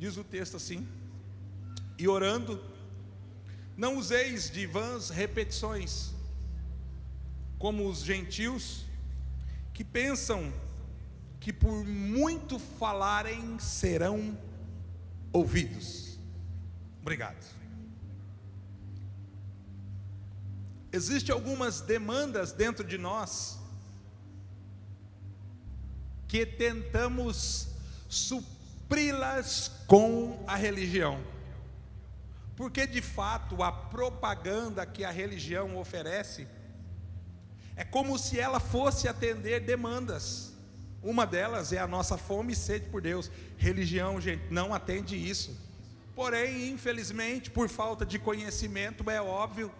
Diz o texto assim: e orando, não useis de vãs repetições, como os gentios, que pensam que por muito falarem serão ouvidos. Obrigado. Existem algumas demandas dentro de nós que tentamos supri-las com a religião, porque de fato a propaganda que a religião oferece é como se ela fosse atender demandas. Uma delas é a nossa fome e sede por Deus. Religião, gente, não atende isso. Porém, infelizmente, por falta de conhecimento, é óbvio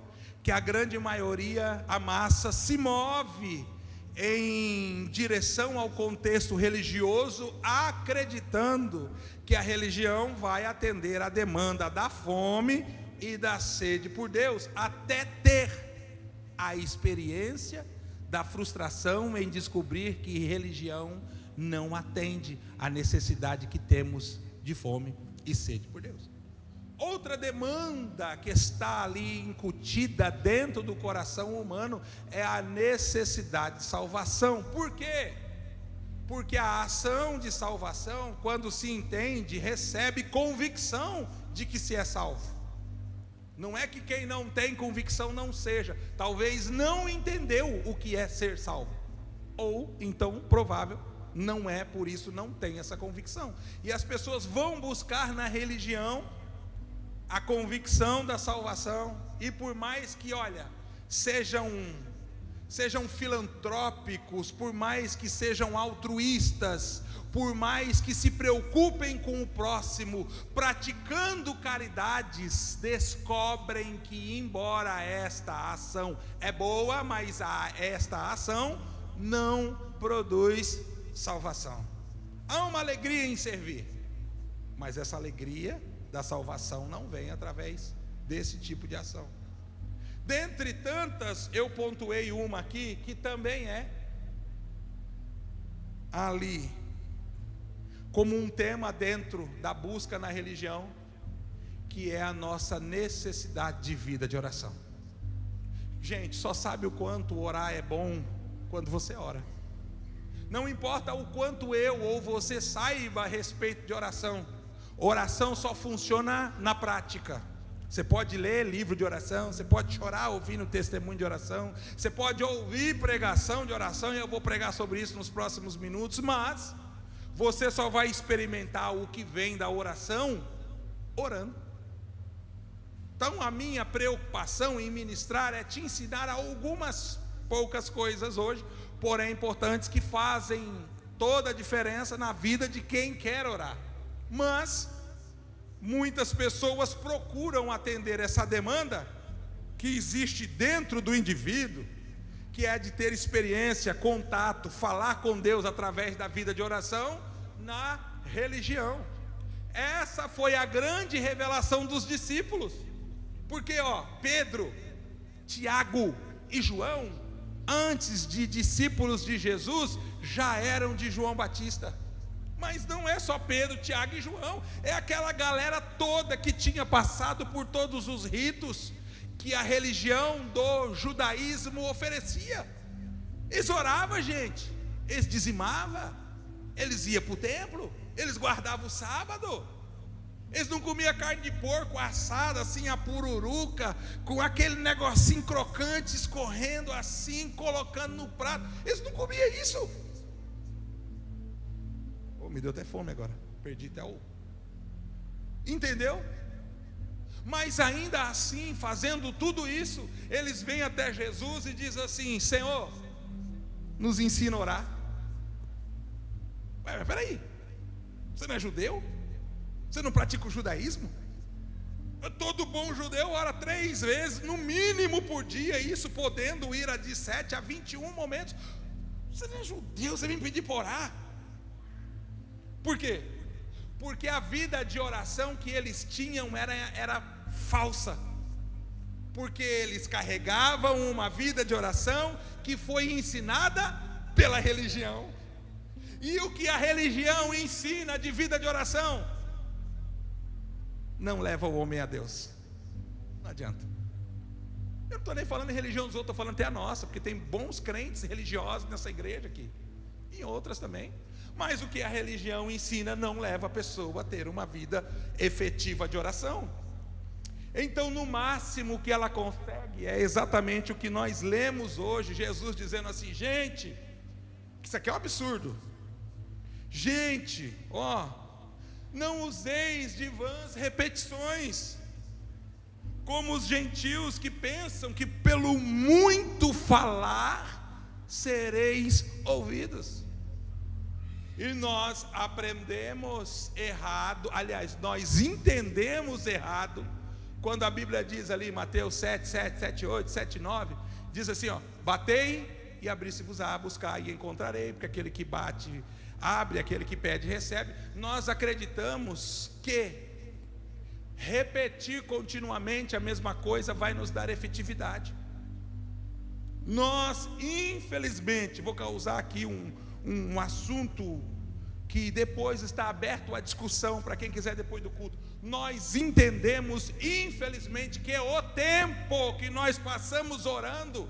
que a grande maioria, a massa, se move em direção ao contexto religioso, acreditando que a religião vai atender a demanda da fome e da sede por Deus, até ter a experiência da frustração em descobrir que religião não atende à necessidade que temos de fome e sede por Deus. Outra demanda que está ali incutida dentro do coração humano é a necessidade de salvação. Por quê? Porque a ação de salvação, quando se entende, recebe convicção de que se é salvo. Não é que quem não tem convicção não seja, talvez não entendeu o que é ser salvo, ou então, provável, não é, por isso não tem essa convicção. E as pessoas vão buscar na religião a convicção da salvação, e por mais que, olha, sejam filantrópicos, por mais que sejam altruístas, por mais que se preocupem com o próximo, praticando caridades, descobrem que, embora esta ação é boa, mas esta ação não produz salvação. Há uma alegria em servir, mas essa alegria da salvação não vem através desse tipo de ação. Dentre tantas, eu pontuei uma aqui que também é ali como um tema dentro da busca na religião, que é a nossa necessidade de vida de oração. Gente, só sabe o quanto orar é bom quando você ora. Não importa o quanto eu ou você saiba a respeito de oração, oração só funciona na prática. Você pode ler livro de oração, você pode chorar ouvindo testemunho de oração, você pode ouvir pregação de oração, e eu vou pregar sobre isso nos próximos minutos, mas você só vai experimentar o que vem da oração orando. Então a minha preocupação em ministrar é te ensinar algumas poucas coisas hoje, porém importantes, que fazem toda a diferença na vida de quem quer orar. Mas muitas pessoas procuram atender essa demanda que existe dentro do indivíduo, que é de ter experiência, contato, falar com Deus através da vida de oração, na religião. Essa foi a grande revelação dos discípulos, porque Pedro, Tiago e João, antes de discípulos de Jesus, já eram de João Batista. Mas não é só Pedro, Tiago e João, é aquela galera toda que tinha passado por todos os ritos que a religião do judaísmo oferecia. Eles oravam, gente, eles dizimavam, eles iam para o templo, eles guardavam o sábado, eles não comiam carne de porco assada assim, a pururuca, com aquele negocinho crocante escorrendo assim, colocando no prato. Eles não comiam isso. Me deu até fome agora, perdi até o... Entendeu? Mas ainda assim, fazendo tudo isso, eles vêm até Jesus e dizem assim: Senhor, nos ensina a orar. Mas peraí, você não é judeu? Você não pratica o judaísmo? Todo bom judeu ora 3 vezes, no mínimo por dia, isso podendo ir de 7 a 21 momentos. Você não é judeu, você vem pedir para orar? Por quê? Porque a vida de oração que eles tinham era falsa. Porque eles carregavam uma vida de oração que foi ensinada pela religião. E o que a religião ensina de vida de oração? não leva o homem a Deus. Não adianta. Eu não estou nem falando em religião dos outros, estou falando até a nossa, porque tem bons crentes religiosos nessa igreja aqui, e em outras também. Mas o que a religião ensina não leva a pessoa a ter uma vida efetiva de oração. Então, no máximo que ela consegue é exatamente o que nós lemos hoje, Jesus dizendo assim: gente, isso aqui é um absurdo. Gente, não useis de vãs repetições, como os gentios que pensam que pelo muito falar sereis ouvidos. E nós aprendemos errado, aliás, nós entendemos errado, quando a Bíblia diz ali em Mateus 7, 7, 7, 8, 7, 9, diz assim: batei e abri-se-vos-á, buscai e encontrarei, porque aquele que bate, abre, aquele que pede, recebe. Nós acreditamos que repetir continuamente a mesma coisa vai nos dar efetividade. Nós, infelizmente, vou causar aqui um assunto que depois está aberto à discussão para quem quiser depois do culto. Nós entendemos, infelizmente, que o tempo que nós passamos orando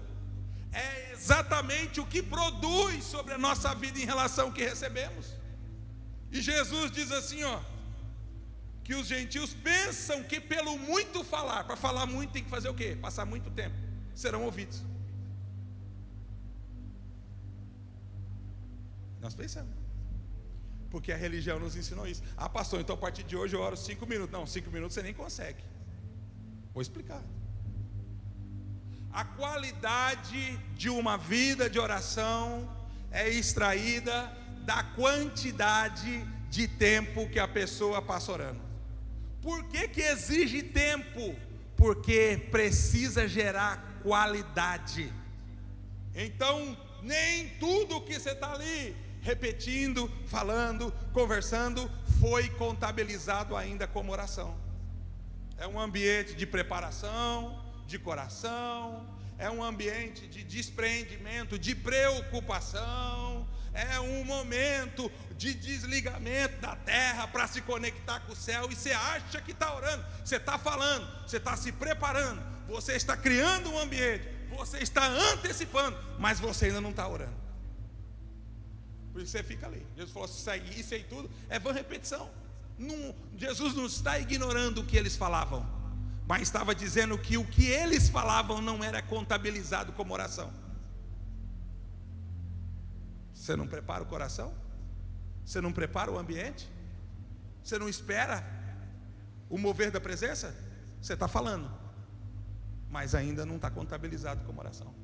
é exatamente o que produz sobre a nossa vida em relação ao que recebemos. E Jesus diz assim, que os gentios pensam que pelo muito falar, para falar muito tem que fazer o quê? Passar muito tempo, serão ouvidos. Nós pensamos, porque a religião nos ensinou isso. Pastor, então a partir de hoje eu oro 5 minutos. Não, 5 minutos você nem consegue. Vou explicar. A qualidade de uma vida de oração é extraída da quantidade de tempo que a pessoa passa orando. Por que exige tempo? Porque precisa gerar qualidade. Então, nem tudo que você está ali repetindo, falando, conversando, foi contabilizado ainda como oração. É um ambiente de preparação, de coração, é um ambiente de desprendimento, de preocupação, é um momento de desligamento da terra para se conectar com o céu. E você acha que está orando, você está falando, você está se preparando, você está criando um ambiente, você está antecipando, mas você ainda não está orando. Por isso você fica ali. Jesus falou assim: isso aí tudo é vã repetição. Jesus não está ignorando o que eles falavam, mas estava dizendo que o que eles falavam não era contabilizado como oração. Você não prepara o coração? Você não prepara o ambiente? Você não espera o mover da presença? Você está falando, mas ainda não está contabilizado como oração.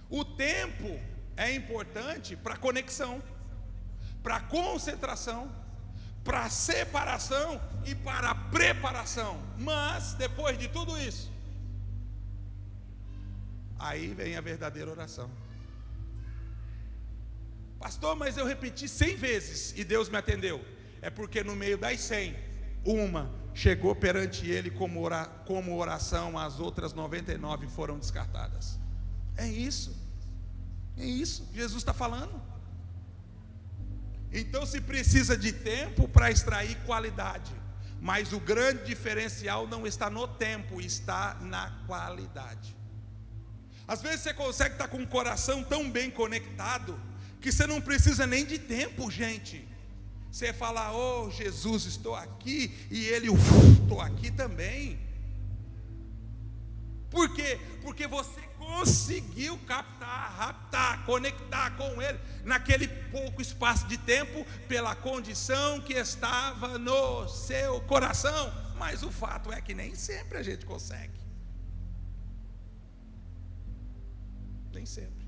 O tempo é importante para conexão, para concentração, para separação e para preparação. Mas depois de tudo isso, aí vem a verdadeira oração. Pastor, mas eu repeti 100 vezes e Deus me atendeu. É porque no meio das 100, uma chegou perante Ele como oração, as outras 99 foram descartadas. É isso que Jesus está falando. Então se precisa de tempo para extrair qualidade, mas o grande diferencial não está no tempo, está na qualidade. Às vezes você consegue estar com o coração tão bem conectado que você não precisa nem de tempo, gente. Você fala: oh Jesus, estou aqui, e Ele, estou aqui também. Por quê? Porque você conseguiu captar, raptar, conectar com Ele naquele pouco espaço de tempo, pela condição que estava no seu coração. Mas o fato é que nem sempre a gente consegue. Nem sempre.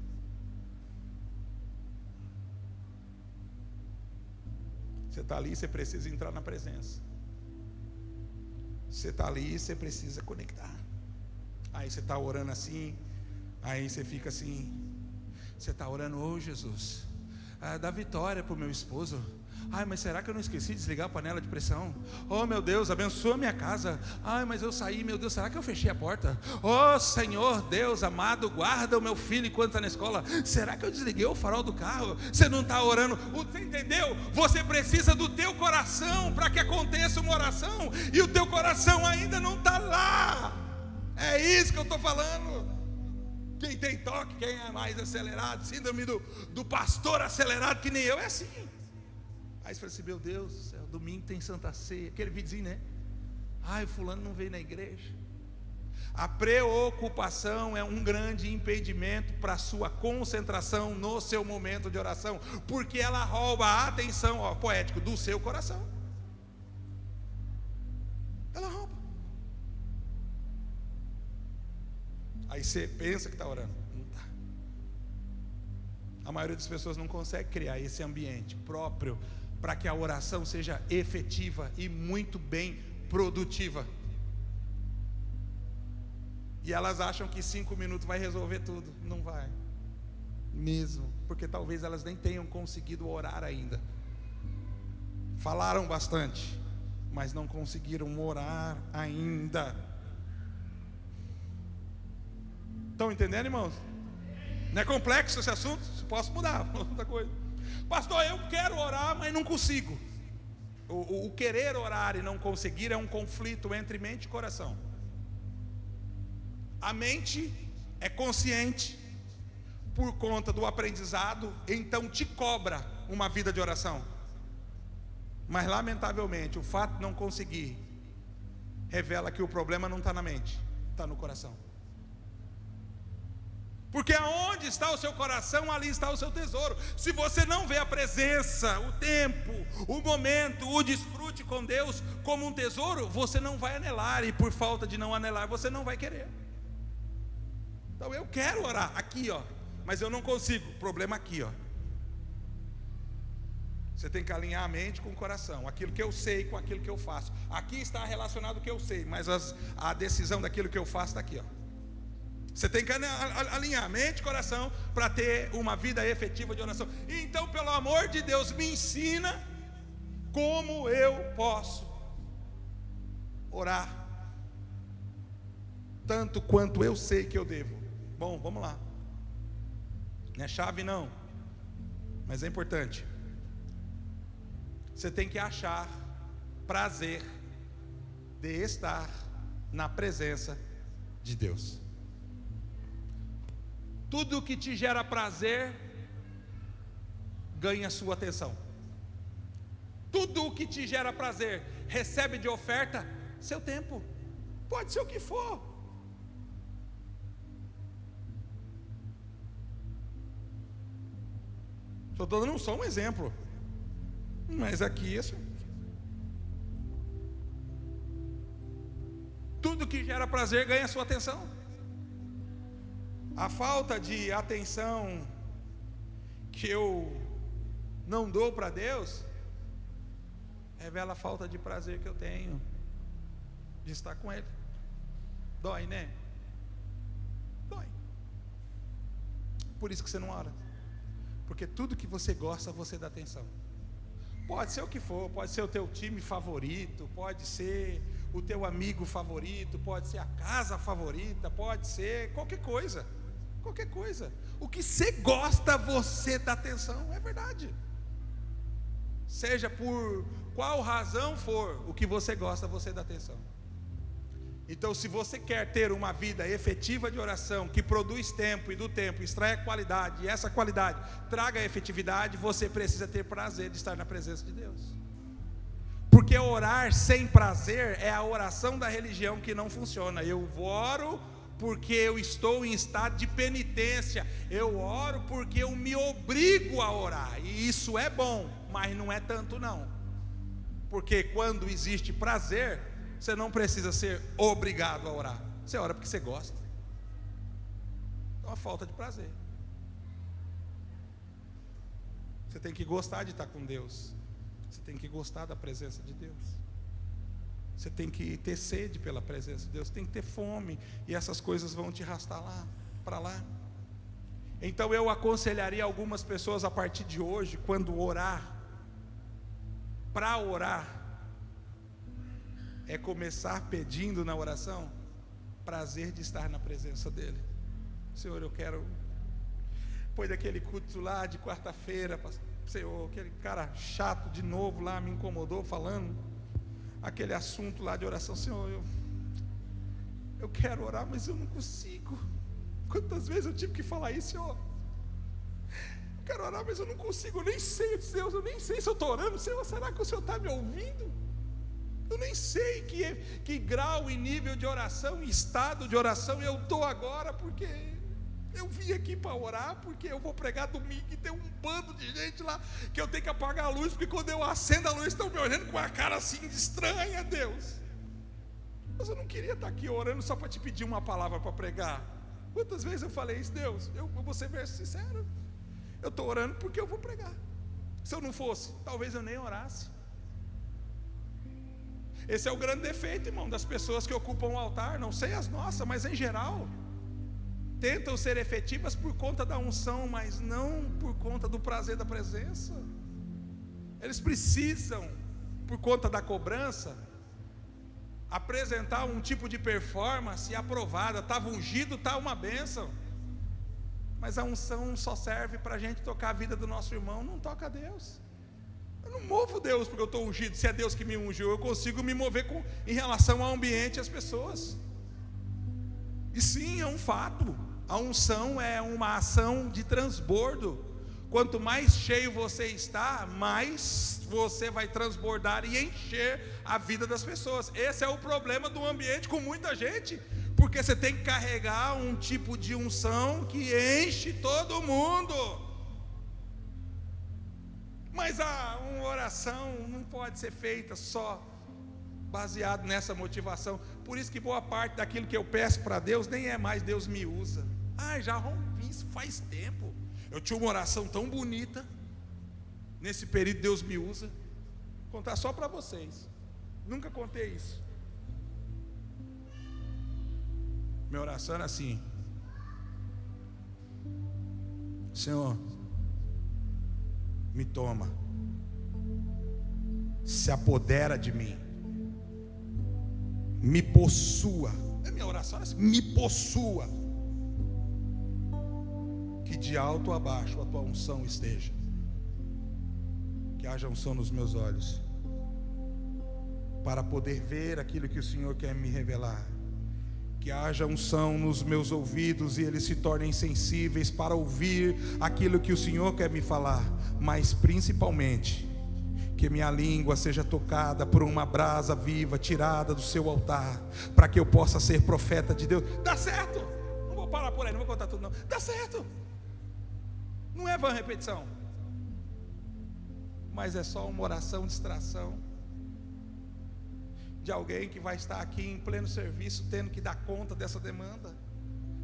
Você está ali, você precisa entrar na presença. Você está ali, você precisa conectar. Aí você está orando assim, aí você fica assim, você está orando: oh Jesus, dar vitória para o meu esposo. Ai, mas será que eu não esqueci de desligar a panela de pressão? Oh, meu Deus, abençoa a minha casa. Ai, mas eu saí, meu Deus, será que eu fechei a porta? Oh, Senhor Deus amado, guarda o meu filho enquanto está na escola. Será que eu desliguei o farol do carro? Você não está orando? Você entendeu? Você precisa do teu coração para que aconteça uma oração, e o teu coração ainda não está lá. É isso que eu estou falando. Quem tem toque, quem é mais acelerado, síndrome do pastor acelerado, que nem eu, é assim. Aí você fala assim, meu Deus do céu, domingo tem Santa Ceia, aquele videozinho, né? Ai, fulano não veio na igreja. A preocupação é um grande impedimento para a sua concentração no seu momento de oração, porque ela rouba a atenção, ó, poético, do seu coração. Ela rouba. Aí você pensa que está orando, não está. A maioria das pessoas não consegue criar esse ambiente próprio para que a oração seja efetiva e muito bem produtiva. E elas acham que 5 minutos vai resolver tudo. Não vai mesmo, porque talvez elas nem tenham conseguido orar ainda. Falaram bastante, mas não conseguiram orar ainda. Estão entendendo, irmãos? Não é complexo esse assunto? Posso mudar, outra coisa. Pastor, eu quero orar, mas não consigo. O querer orar e não conseguir é um conflito entre mente e coração. A mente é consciente por conta do aprendizado, então te cobra uma vida de oração. Mas lamentavelmente o fato de não conseguir revela que o problema não está na mente, está no coração. Porque aonde está o seu coração, ali está o seu tesouro. Se você não vê a presença, o tempo, o momento, o desfrute com Deus como um tesouro, você não vai anelar, e por falta de não anelar, você não vai querer. Então eu quero orar aqui, ó, mas eu não consigo. Problema aqui, ó. Você tem que alinhar a mente com o coração, aquilo que eu sei com aquilo que eu faço. Aqui está relacionado o que eu sei, mas a decisão daquilo que eu faço está aqui, ó. Você tem que alinhar mente e coração para ter uma vida efetiva de oração. Então, pelo amor de Deus, me ensina como eu posso orar tanto quanto eu sei que eu devo. Bom, vamos lá. Não é chave não, mas é importante. Você tem que achar prazer de estar na presença de Deus. Tudo que te gera prazer ganha sua atenção. Tudo o que te gera prazer recebe de oferta seu tempo. Pode ser o que for. Estou dando só um exemplo, mas aqui isso. Tudo que gera prazer ganha sua atenção. A falta de atenção que eu não dou para Deus revela a falta de prazer que eu tenho de estar com Ele. Dói, né? Dói. Por isso que você não ora, porque tudo que você gosta você dá atenção. Pode ser o que for, pode ser o teu time favorito, pode ser o teu amigo favorito, pode ser a casa favorita, pode ser qualquer coisa. Qualquer coisa. O que você gosta, você dá atenção. É verdade. Seja por qual razão for, o que você gosta, você dá atenção. Então, se você quer ter uma vida efetiva de oração, que produz tempo, e do tempo extrai a qualidade, e essa qualidade traga a efetividade, você precisa ter prazer de estar na presença de Deus. Porque orar sem prazer é a oração da religião que não funciona. Eu oro porque eu estou em estado de penitência. Eu oro porque eu me obrigo a orar. E isso é bom, mas não é tanto não. Porque quando existe prazer, você não precisa ser obrigado a orar. Você ora porque você gosta. Então é falta de prazer. Você tem que gostar de estar com Deus. Você tem que gostar da presença de Deus. Você tem que ter sede pela presença de Deus, tem que ter fome, e essas coisas vão te arrastar lá, para lá. Então eu aconselharia algumas pessoas a partir de hoje, quando orar, para orar, é começar pedindo na oração prazer de estar na presença dele. Senhor, eu quero, depois daquele culto lá de quarta-feira, Senhor, aquele cara chato de novo lá me incomodou falando aquele assunto lá de oração. Senhor, eu quero orar, mas eu não consigo. Quantas vezes eu tive que falar isso, Senhor? Eu quero orar, mas eu não consigo, eu nem sei, Deus, eu nem sei se eu estou orando. Senhor, será que o Senhor está me ouvindo? Eu nem sei que grau e nível de oração, estado de oração eu estou agora, porque eu vim aqui para orar, porque eu vou pregar domingo e tem um bando de gente lá que eu tenho que apagar a luz, porque quando eu acendo a luz estão me olhando com a cara assim estranha, Deus. Mas eu não queria estar aqui orando só para te pedir uma palavra para pregar. Quantas vezes eu falei isso? Deus, eu vou ser bem sincero, eu estou orando porque eu vou pregar. Se eu não fosse, talvez eu nem orasse. Esse é o grande defeito, irmão, das pessoas que ocupam o altar. Não sei as nossas, mas em geral tentam ser efetivas por conta da unção, mas não por conta do prazer da presença. Eles precisam, por conta da cobrança, apresentar um tipo de performance aprovada. Estava ungido, está uma bênção. Mas a unção só serve para a gente tocar a vida do nosso irmão, não toca a Deus. Eu não movo Deus porque eu estou ungido. Se é Deus que me ungiu, eu consigo me mover em relação ao ambiente e às pessoas. E sim, é um fato. A unção é uma ação de transbordo. Quanto mais cheio você está, mais você vai transbordar e encher a vida das pessoas. Esse é o problema do ambiente com muita gente, porque você tem que carregar um tipo de unção que enche todo mundo. Mas uma oração não pode ser feita só baseado nessa motivação. Por isso que boa parte daquilo que eu peço para Deus nem é mais Deus me usa. Já rompi isso faz tempo. Eu tinha uma oração tão bonita. Nesse período Deus me usa. Vou contar só para vocês. Nunca contei isso. Minha oração era assim: Senhor, me toma, se apodera de mim, me possua. A minha oração era assim: me possua, que de alto a baixo a tua unção esteja, que haja unção nos meus olhos, para poder ver aquilo que o Senhor quer me revelar, que haja unção nos meus ouvidos e eles se tornem sensíveis para ouvir aquilo que o Senhor quer me falar, mas principalmente que minha língua seja tocada por uma brasa viva tirada do seu altar, para que eu possa ser profeta de Deus. Dá certo, não vou parar por aí, não vou contar tudo não. Dá certo, não é vã repetição, mas é só uma oração de distração de alguém que vai estar aqui em pleno serviço, tendo que dar conta dessa demanda.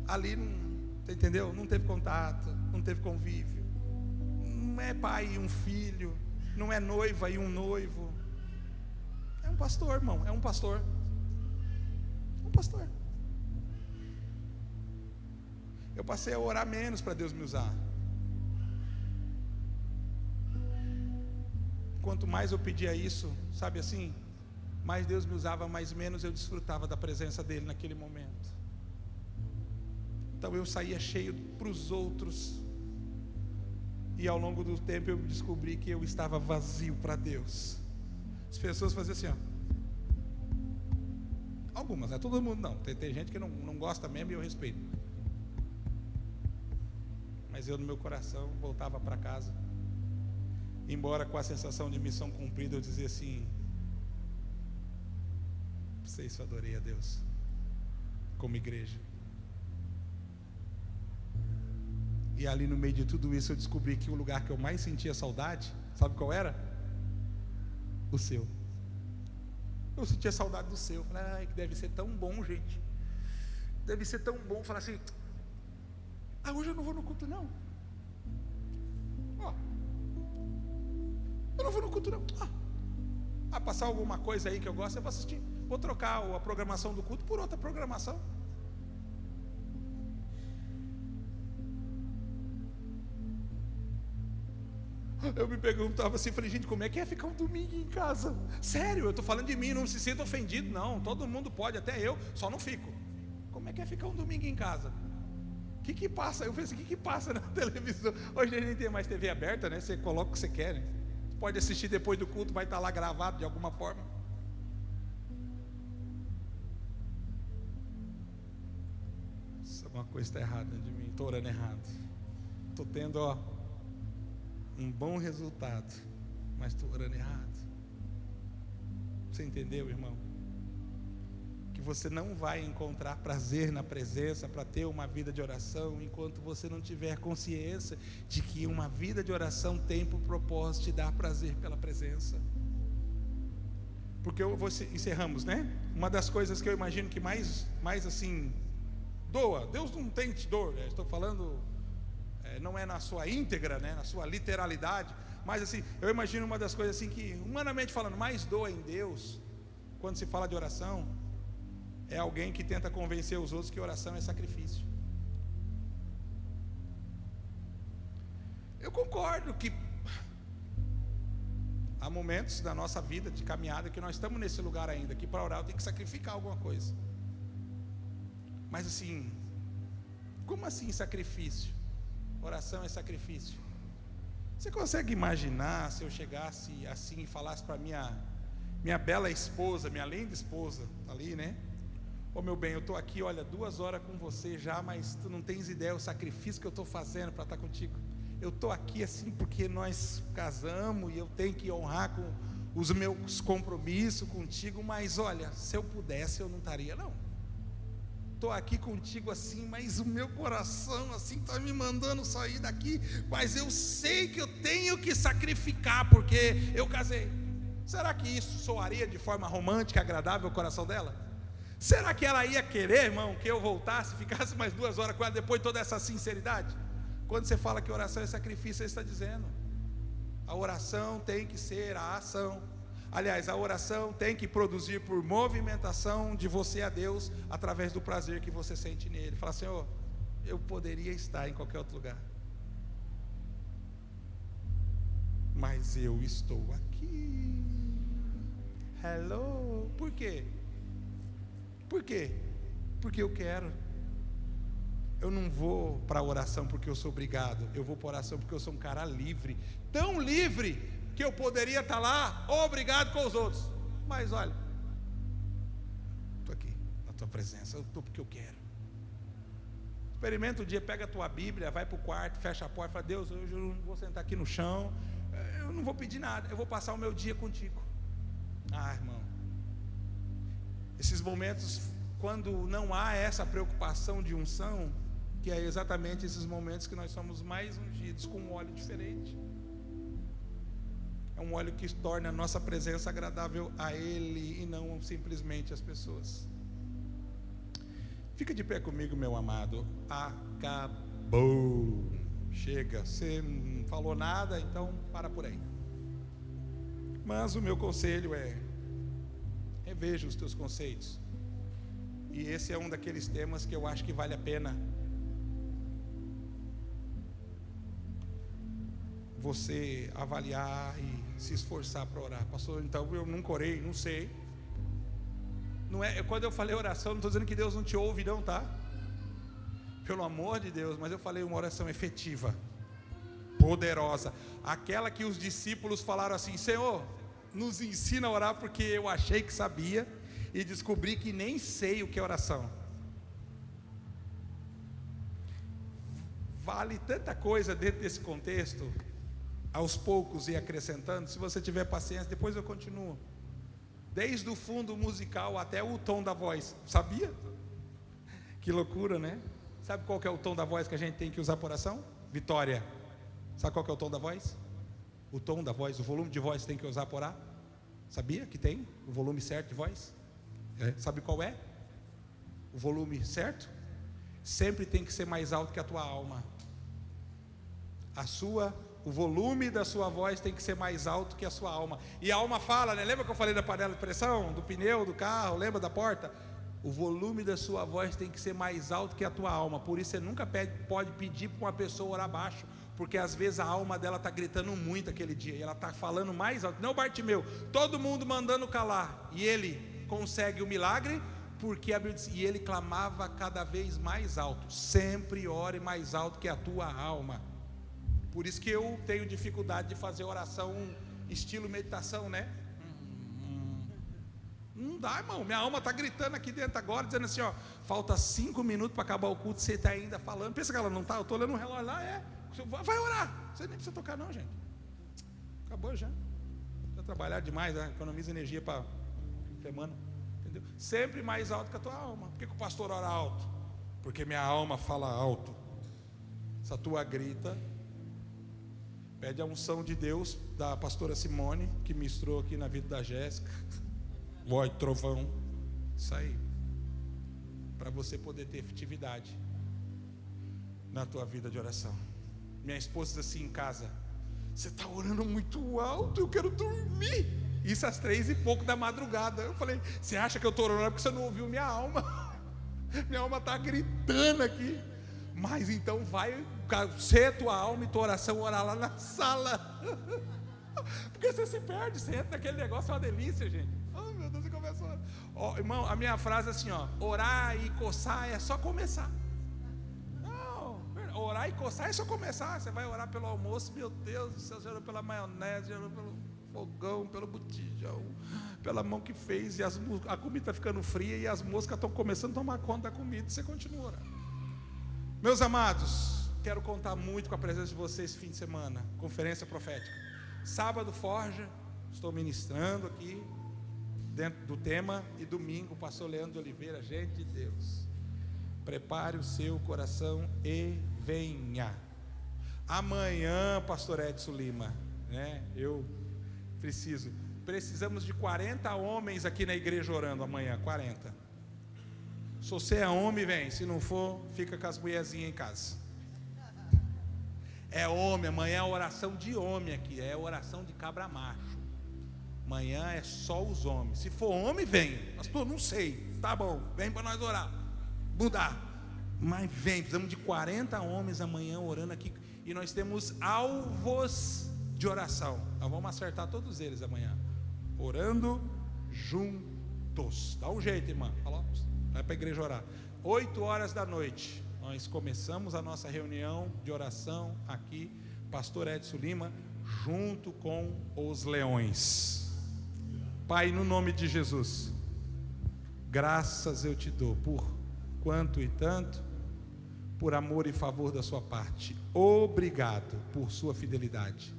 Ali não, entendeu? Não teve contato, não teve convívio. Não é pai e um filho, não é noiva e um noivo. É um pastor, irmão, é um pastor. Um pastor. Eu passei a orar menos para Deus me usar. Quanto mais eu pedia isso, sabe assim, mais Deus me usava, mais menos eu desfrutava da presença dele naquele momento. Então eu saía cheio para os outros, e ao longo do tempo eu descobri que eu estava vazio para Deus. As pessoas faziam assim, algumas, não é todo mundo não, tem gente que não gosta mesmo, e eu respeito. Mas eu no meu coração voltava para casa, embora com a sensação de missão cumprida, eu dizia assim: isso eu adorei a Deus como igreja. E ali no meio de tudo isso eu descobri que o lugar que eu mais sentia saudade, sabe qual era? O seu. Eu sentia saudade do seu. Falei, que deve ser tão bom, gente. Deve ser tão bom falar assim: hoje eu não vou no culto não. Eu não vou no culto não. Passar alguma coisa aí que eu gosto, eu vou assistir. Vou trocar a programação do culto por outra programação. Eu me perguntava assim, falei, gente, como é que é ficar um domingo em casa? Sério, eu estou falando de mim, não se sinta ofendido, não. Todo mundo pode, até eu, só não fico. Como é que é ficar um domingo em casa? O que passa? Eu falei assim, o que passa na televisão? Hoje a gente tem mais TV aberta, né? Você coloca o que você quer, né? Você pode assistir depois do culto, vai estar lá gravado de alguma forma. Uma coisa está errada dentro de mim, estou orando errado. Estou tendo um bom resultado, mas estou orando errado. Você entendeu, irmão? Que você não vai encontrar prazer na presença para ter uma vida de oração enquanto você não tiver consciência de que uma vida de oração tem por propósito te dar prazer pela presença. Porque encerramos, né? Uma das coisas que eu imagino que mais assim doa, Deus não tem dor, né? Estou falando, não é na sua íntegra, né? Na sua literalidade, mas assim, eu imagino uma das coisas assim que, humanamente falando, mais doa em Deus, quando se fala de oração, é alguém que tenta convencer os outros que oração é sacrifício. Eu concordo que há momentos da nossa vida de caminhada que nós estamos nesse lugar ainda, que para orar eu tenho que sacrificar alguma coisa. Mas assim, como assim sacrifício? Oração é sacrifício. Você consegue imaginar se eu chegasse assim e falasse para minha bela esposa, minha linda esposa, ali, né? Ô meu bem, eu estou aqui, olha, 2 horas com você já, mas tu não tens ideia o sacrifício que eu estou fazendo para estar contigo. Eu estou aqui assim porque nós casamos e eu tenho que honrar com os meus compromissos contigo, mas olha, se eu pudesse eu não estaria não. Estou aqui contigo assim, mas o meu coração assim está me mandando sair daqui, mas eu sei que eu tenho que sacrificar porque eu casei. Será que isso soaria de forma romântica, agradável ao coração dela? Será que ela ia querer, irmão, que eu voltasse, ficasse mais 2 horas com ela depois de toda essa sinceridade? Quando você fala que oração é sacrifício, você está dizendo, a oração tem que ser a ação. Aliás, a oração tem que produzir por movimentação de você a Deus, através do prazer que você sente nele. Fala, Senhor, eu poderia estar em qualquer outro lugar, mas eu estou aqui. Hello. Por quê? Por quê? Porque eu quero. Eu não vou para a oração porque eu sou obrigado. Eu vou para a oração porque eu sou um cara livre. Tão livre que eu poderia estar lá, obrigado com os outros. Mas olha, estou aqui, na tua presença. Eu estou porque eu quero. Experimenta um dia, pega a tua Bíblia, vai para o quarto, fecha a porta, fala, Deus, hoje eu não vou sentar aqui no chão, eu não vou pedir nada, eu vou passar o meu dia contigo. Irmão, esses momentos, quando não há essa preocupação de unção, que é exatamente esses momentos que nós somos mais ungidos com um óleo diferente. É um óleo que torna a nossa presença agradável a Ele e não simplesmente as pessoas. Fica de pé comigo, meu amado. Acabou. Chega, você não falou nada, então para por aí. Mas o meu conselho é: reveja os teus conceitos. E esse é um daqueles temas que eu acho que vale a pena você avaliar e se esforçar para orar. Pastor, então eu nunca orei, não sei. Não é, quando eu falei oração, não estou dizendo que Deus não te ouve não, tá? Pelo amor de Deus, mas eu falei uma oração efetiva, poderosa, aquela que os discípulos falaram assim: Senhor, nos ensina a orar, porque eu achei que sabia e descobri que nem sei o que é oração. Vale tanta coisa dentro desse contexto, aos poucos e acrescentando. Se você tiver paciência, depois eu continuo, desde o fundo musical até o tom da voz. Sabia? Que loucura, né? Sabe qual que é o tom da voz que a gente tem que usar por oração? Vitória. Sabe qual que é o tom da voz? O tom da voz, o volume de voz que tem que usar por orar. Sabia que tem o volume certo de voz? Sabe qual é? O volume certo? Sempre tem que ser mais alto que a tua alma. O volume da sua voz tem que ser mais alto que a sua alma. E a alma fala, né? Lembra que eu falei da panela de pressão, do pneu do carro, lembra da porta? O volume da sua voz tem que ser mais alto que a tua alma. Por isso você nunca pode pedir para uma pessoa orar baixo, porque às vezes a alma dela está gritando muito aquele dia, e ela está falando mais alto. Não, Bartimeu, todo mundo mandando calar, e ele consegue o milagre, porque a Bíblia diz, e ele clamava cada vez mais alto. Sempre ore mais alto que a tua alma. Por isso que eu tenho dificuldade de fazer oração estilo meditação, né? Não dá, irmão, minha alma está gritando aqui dentro agora, dizendo assim, ó, falta 5 minutos para acabar o culto, você está ainda falando. Pensa que ela não está, eu estou olhando o relógio lá, vai orar, você nem precisa tocar não, gente. Acabou já. Precisa trabalhar demais, né? Economiza energia para semana, entendeu? Sempre mais alto que a tua alma. Por que o pastor ora alto? Porque minha alma fala alto. Essa tua grita. Pede a unção de Deus da pastora Simone, que ministrou aqui na vida da Jéssica. Voz, trovão, isso aí, para você poder ter efetividade na tua vida de oração. Minha esposa diz assim em casa: você está orando muito alto, eu quero dormir. Isso às 3h pouco da madrugada. Eu falei: você acha que eu estou orando porque você não ouviu minha alma? Minha alma está gritando aqui. Mas então vai ser tua alma e tua oração, orar lá na sala. Porque você se perde, você entra naquele negócio, é uma delícia, gente. Oh, meu Deus, você começa a orar. Oh, irmão, a minha frase é assim, ó: orar e coçar é só começar. Não, orar e coçar é só começar. Você vai orar pelo almoço, meu Deus do céu, você orou pela maionese, orou pelo fogão, pelo botijão, pela mão que fez, e a comida está ficando fria e as moscas estão começando a tomar conta da comida, e você continua orando. Meus amados, quero contar muito com a presença de vocês esse fim de semana. Conferência profética. Sábado, Forja, estou ministrando aqui dentro do tema, e domingo, o pastor Leandro de Oliveira. Gente de Deus, prepare o seu coração e venha. Amanhã, pastor Edson Lima, né? Precisamos de 40 homens aqui na igreja orando amanhã, 40. Se você é homem, vem. Se não for, fica com as mulherzinhas em casa. É homem, amanhã é oração de homem aqui, é oração de cabra macho. Amanhã é só os homens. Se for homem, vem. Pastor, não sei. Tá bom, vem para nós orar. Mudar. Mas vem, precisamos de 40 homens amanhã orando aqui. E nós temos alvos de oração. Nós vamos acertar todos eles amanhã. Orando juntos. Dá um jeito, irmã. Vai para a igreja orar. 8h da noite. Nós começamos a nossa reunião de oração aqui, pastor Edson Lima, junto com os leões. Pai, no nome de Jesus, graças eu te dou por quanto e tanto, por amor e favor da sua parte. Obrigado por sua fidelidade.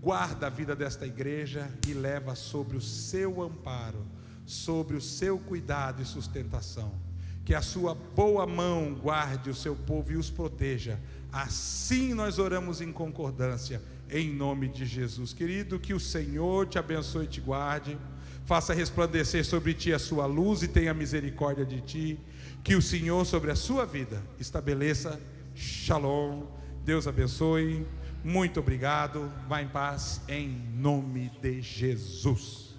Guarda a vida desta igreja e leva sobre o seu amparo, sobre o seu cuidado e sustentação. Que a sua boa mão guarde o seu povo e os proteja. Assim nós oramos em concordância, em nome de Jesus. Querido, que o Senhor te abençoe e te guarde, faça resplandecer sobre ti a sua luz e tenha misericórdia de ti. Que o Senhor sobre a sua vida estabeleça shalom. Deus abençoe. Muito obrigado. Vá em paz, em nome de Jesus.